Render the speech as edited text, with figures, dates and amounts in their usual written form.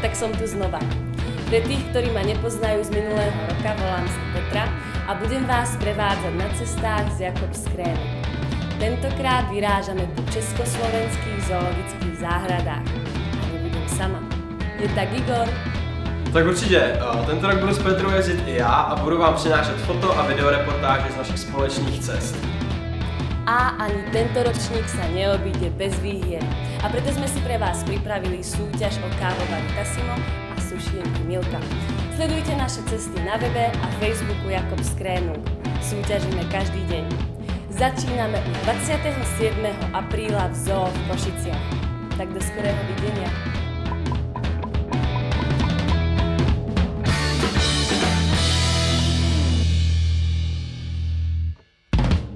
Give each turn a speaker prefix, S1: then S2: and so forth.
S1: tak som tu znova. Pre tých, ktorí ma nepoznajú z minulého roka, volám sa Petra a budem vás prevádzať na cestách z Jakobskrénu. Tentokrát vyrážame po československých zoologických záhradách. A nebudem sama. Je tak Igor?
S2: Tak určitě, tento rok budu s Petrou jezdit i já a budu vám přinášet foto a videoreportáže z našich společných cest.
S1: A ani tento ročník sa neobíde bez výhier. A preto sme si pre vás pripravili súťaž o kávovaru Tassimo a sušienky Milka. Sledujte naše cesty na webe a Facebooku Jakobskrénu. Súťažíme každý deň. Začíname už 27. apríla v zoo v Košiciach. Tak do skorého videnia.